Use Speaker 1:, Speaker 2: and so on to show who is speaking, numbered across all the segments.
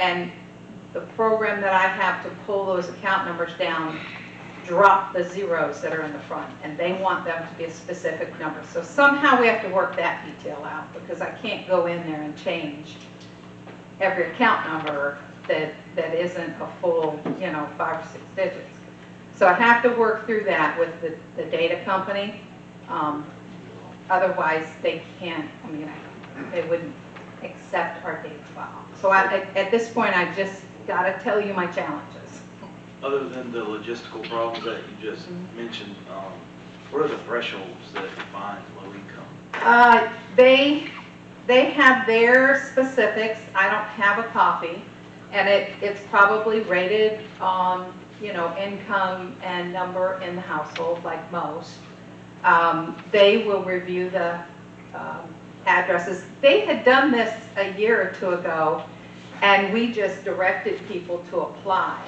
Speaker 1: and the program that I have to pull those account numbers down drop the zeros that are in the front, and they want them to be a specific number. So somehow we have to work that detail out, because I can't go in there and change every account number that isn't a full, 5 or 6 digits. So I have to work through that with the data company. Otherwise, they can't, they wouldn't accept our data file. So at this point, I just got to tell you my challenges.
Speaker 2: Other than the logistical problems that you just mentioned, what are the thresholds that define low income?
Speaker 1: They have their specifics. I don't have a copy, and it's probably rated on income and number in the household, like most. They will review the addresses. They had done this a year or two ago, and we just directed people to apply.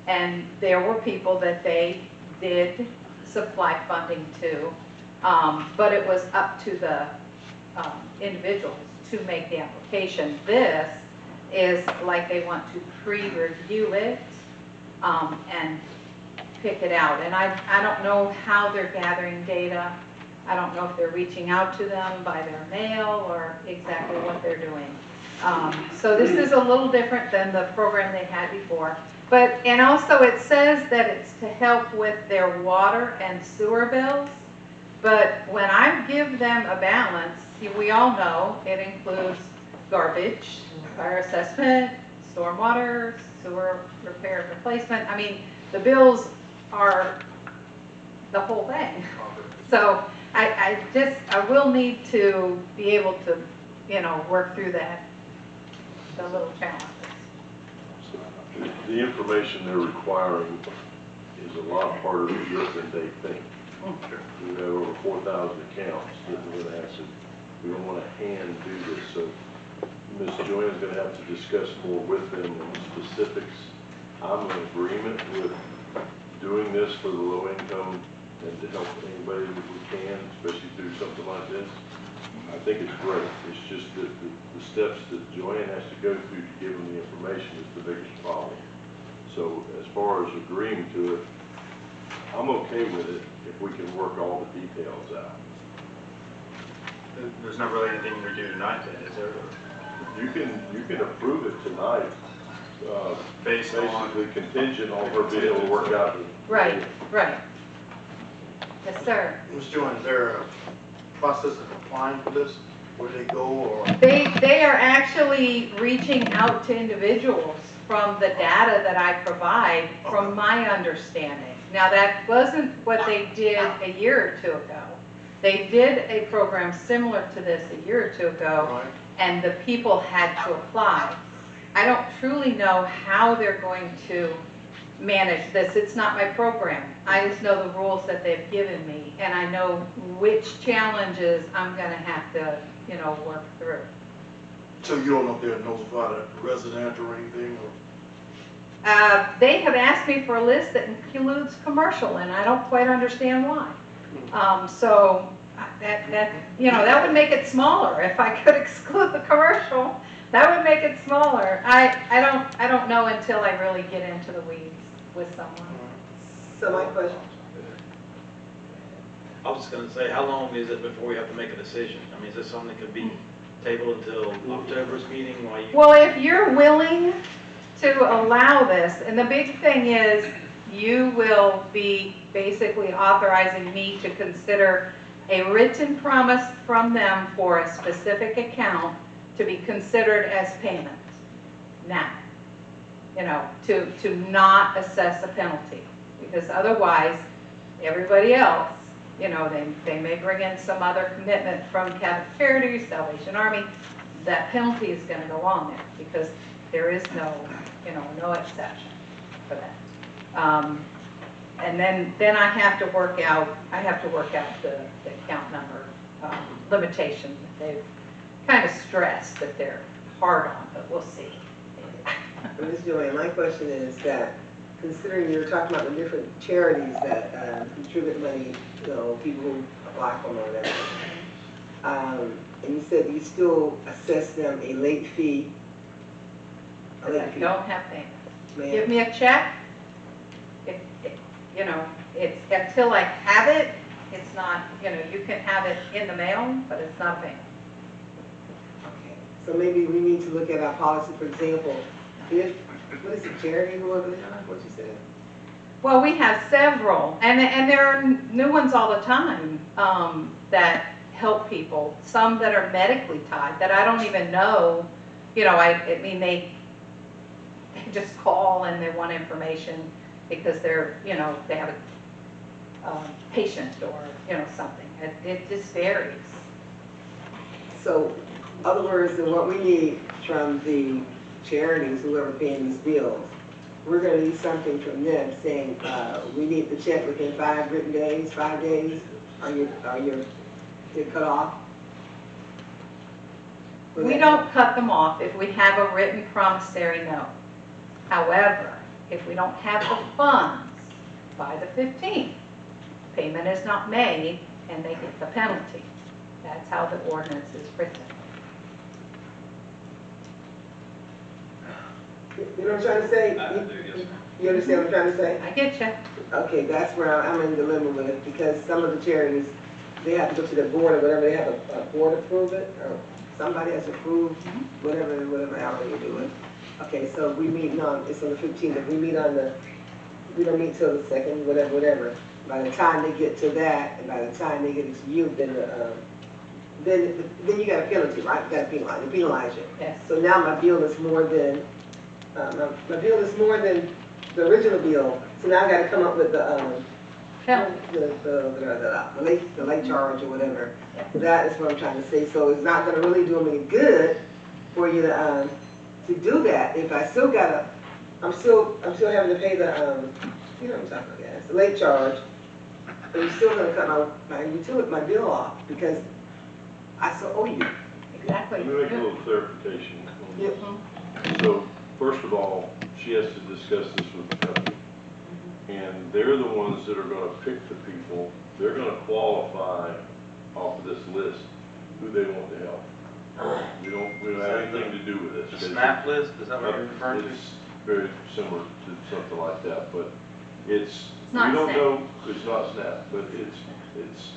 Speaker 1: And there were people that they did supply funding to, but it was up to the individuals to make the application. This is like they want to pre-review it and pick it out. And I don't know how they're gathering data. I don't know if they're reaching out to them by their mail or exactly what they're doing. So this is a little different than the program they had before. And also it says that it's to help with their water and sewer bills. But when I give them a balance, we all know it includes garbage, fire assessment, stormwater, sewer repair and replacement. The bills are the whole thing. So I will need to be able to, work through that, the little challenges.
Speaker 3: The information they're requiring is a lot harder to get than they think. We have over 4,000 accounts that we're going to ask. We don't want to hand do this. So Ms. Joanne's going to have to discuss more with them on the specifics. I'm in agreement with doing this for the low income and to help anybody that we can, especially through something like this. I think it's great. It's just that the steps that Joanne has to go through to give them the information is the biggest problem. So as far as agreeing to it, I'm okay with it if we can work all the details out.
Speaker 4: There's not really anything we do tonight then, is there?
Speaker 3: You can approve it tonight,
Speaker 4: Basically
Speaker 3: contingent on her being able to work out.
Speaker 1: Right. Yes, sir.
Speaker 5: Ms. Joanne, is there a process of applying for this? Where they go, or?
Speaker 1: They are actually reaching out to individuals from the data that I provide, from my understanding. Now, that wasn't what they did a year or two ago. They did a program similar to this a year or two ago,
Speaker 5: Right.
Speaker 1: and the people had to apply. I don't truly know how they're going to manage this. It's not my program. I just know the rules that they've given me, and I know which challenges I'm going to have to, work through.
Speaker 5: So you don't know if they're notified a resident or anything, or?
Speaker 1: They have asked me for a list that includes commercial, and I don't quite understand why. So that would make it smaller. If I could exclude the commercial, that would make it smaller. I don't know until I really get into the weeds with someone.
Speaker 6: So my question,
Speaker 2: I was just going to say, how long is it before we have to make a decision? Is this something that could be tabled until October's meeting while you?
Speaker 1: Well, if you're willing to allow this, and the big thing is you will be basically authorizing me to consider a written promise from them for a specific account to be considered as payment now, to not assess a penalty, because otherwise everybody else, they may bring in some other commitment from Catholic Charities, Salvation Army. That penalty is going to go on there because there is no exception for that. And then I have to work out the account number limitation that they've kind of stressed that they're hard on, but we'll see.
Speaker 6: Ms. Joanne, my question is that, considering you're talking about the different charities that contribute money, people who apply for or whatever, and you said you still assess them a late fee
Speaker 1: because I don't have payments.
Speaker 6: Ma'am.
Speaker 1: Give me a check, you know, it's, until I have it, it's not, you know, you can have it in the mail, but it's not a payment.
Speaker 6: Okay. So maybe we need to look at our policy, for example, if, what is it, charity, whoever they are, what you said?
Speaker 1: Well, we have several, and there are new ones all the time, that help people, some that are medically tied, that I don't even know, you know, I mean, they just call and they want information because they're, you know, they have a patient or, you know, something. It just varies.
Speaker 6: So, other words, than what we need from the charities, whoever paying these bills, we're gonna need something from them saying, we need the check within 5 written days, 5 days, are you cut off?
Speaker 1: We don't cut them off if we have a written promissory note. However, if we don't have the funds by the 15th, payment is not made and they get the penalty. That's how the ordinance is written.
Speaker 6: You know what I'm trying to say?
Speaker 2: I do, yes, ma'am.
Speaker 6: You understand what I'm trying to say?
Speaker 1: I get you.
Speaker 6: Okay, that's where I'm in dilemma with it, because some of the charities, they have to go to the board or whatever, they have a board approve it, or somebody has to approve, whatever, however you do it. Okay, so we meet on, it's on the 15th, if we meet on the, we don't meet till the 2nd, whatever. By the time they get to that, and by the time they get it to you, then you got a penalty, right? You got to penalize you.
Speaker 1: Yes.
Speaker 6: So now my bill is more than, my bill is more than the original bill, so now I gotta come up with the late charge or whatever. That is what I'm trying to say, so it's not gonna really do them any good for you to do that, if I still gotta, I'm still having to pay the, you know what I'm talking about, yes, the late charge, and you're still gonna cut my bill off, because I still owe you.
Speaker 1: Exactly.
Speaker 3: Let me make a little clarification on this.
Speaker 1: Mhm.
Speaker 3: So, first of all, she has to discuss this with the company. And they're the ones that are gonna pick the people, they're gonna qualify off of this list who they want to help. We don't have anything to do with
Speaker 2: The
Speaker 3: this.
Speaker 2: SNAP list, is that what you're referring to?
Speaker 3: It's very similar to something like that, but it's, we
Speaker 1: not
Speaker 3: don't
Speaker 1: SNAP.
Speaker 3: know, it's not SNAP, but it's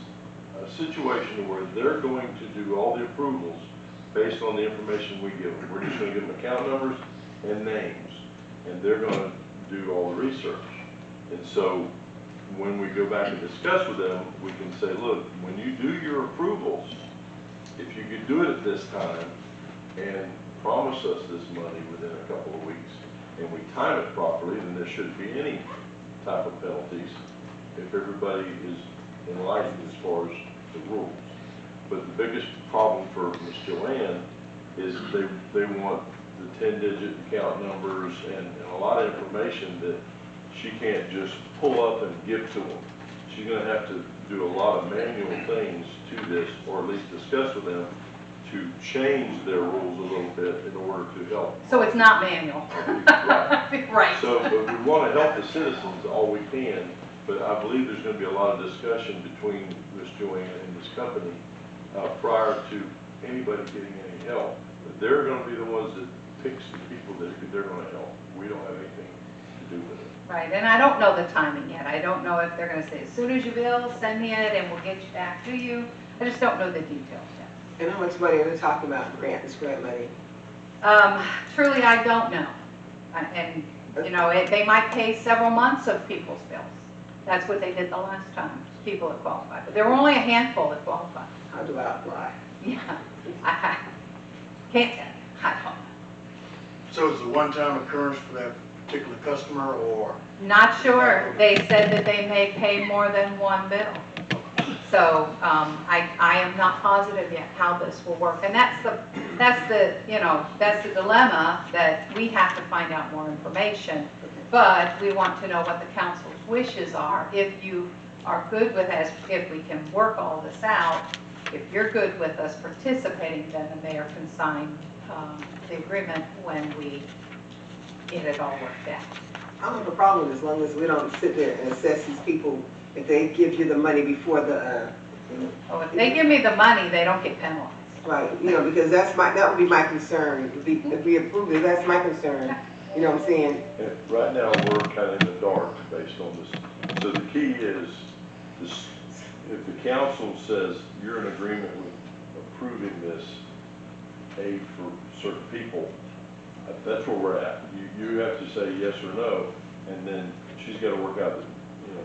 Speaker 3: a situation where they're going to do all the approvals based on the information we give them. We're just gonna give them account numbers and names, and they're gonna do all the research. And so, when we go back and discuss with them, we can say, look, when you do your approvals, if you could do it at this time and promise us this money within a couple of weeks, and we time it properly, then there shouldn't be any type of penalties if everybody is enlightened as far as the rules. But the biggest problem for Ms. Joanne is they want the 10-digit account numbers and a lot of information that she can't just pull up and give to them. She's gonna have to do a lot of manual things to this, or at least discuss with them to change their rules a little bit in order to help.
Speaker 1: So it's not manual.
Speaker 3: Right.
Speaker 1: Right.
Speaker 3: So, but we want to help the citizens all we can, but I believe there's going to be a lot of discussion between Ms. Joanne and this company prior to anybody getting any help. But they're going to be the ones that picks the people that they're going to help. We don't have anything to do with it.
Speaker 1: Right, and I don't know the timing yet. I don't know if they're gonna say, as soon as you bill, send me it and we'll get you back to you. I just don't know the details yet.
Speaker 6: And how much money are they talking about, grant money?
Speaker 1: Truly, I don't know. And, you know, they might pay several months of people's bills. That's what they did the last time, people that qualified. But there were only a handful that qualified.
Speaker 6: How do I apply?
Speaker 1: Yeah, I can't, I don't know.
Speaker 5: So it's a one-time occurrence for that particular customer, or?
Speaker 1: Not sure. They said that they may pay more than one bill. So I am not positive yet how this will work. And that's the dilemma, that we have to find out more information. But we want to know what the council's wishes are. If you are good with us, if we can work all this out, if you're good with us participating, then the mayor can sign the agreement when we get it all worked out.
Speaker 6: I don't have a problem as long as we don't sit there and assess these people if they give you the money before the,
Speaker 1: Oh, if they give me the money, they don't get penalized.
Speaker 6: Right, you know, because that would be my concern, if we approve it, that's my concern, you know what I'm saying?
Speaker 3: And right now, we're kind of in the dark based on this. So the key is, this, if the council says you're in agreement with approving this aid for certain people, that's where we're at. You have to say yes or no, and then she's got to work out the, you know,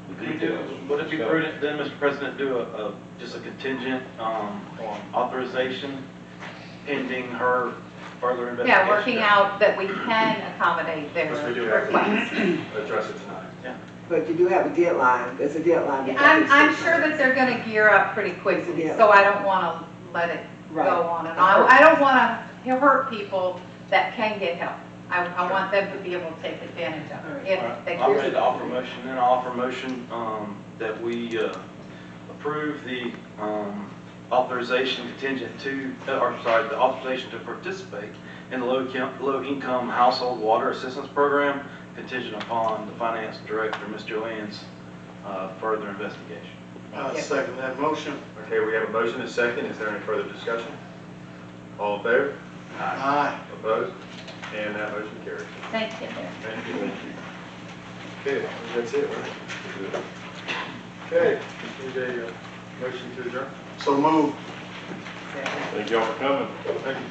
Speaker 3: the details.
Speaker 2: Would it be prudent then, Mr. President, do just a contingent, on authorization pending her further investigation?
Speaker 1: Yeah, working out that we can accommodate their
Speaker 4: Because we do have
Speaker 1: request.
Speaker 4: to address it tonight.
Speaker 6: But you do have a deadline, there's a deadline.
Speaker 1: I'm sure that they're gonna gear up pretty quickly, so I don't wanna let it
Speaker 6: Right.
Speaker 1: go on and on. I don't wanna hurt people that can get help. I want them to be able to take advantage of it. If they
Speaker 2: I'm
Speaker 1: can.
Speaker 2: ready to offer motion, and I'll offer motion, that we, approve the, authorization contingent to, the authorization to participate in the low-income household water assistance program contingent upon the finance director, Ms. Joanne's, further investigation.
Speaker 5: I second that motion.
Speaker 4: Okay, we have a motion and a second. Is there any further discussion? All in favor?
Speaker 5: Aye.
Speaker 4: Opposed? And that motion carries.
Speaker 1: Thank you.
Speaker 4: Thank you.
Speaker 3: Thank you.
Speaker 4: Okay, that's it, right? Okay, need a motion to adjourn?
Speaker 5: So move.
Speaker 3: Thank y'all for coming.
Speaker 4: Thank you.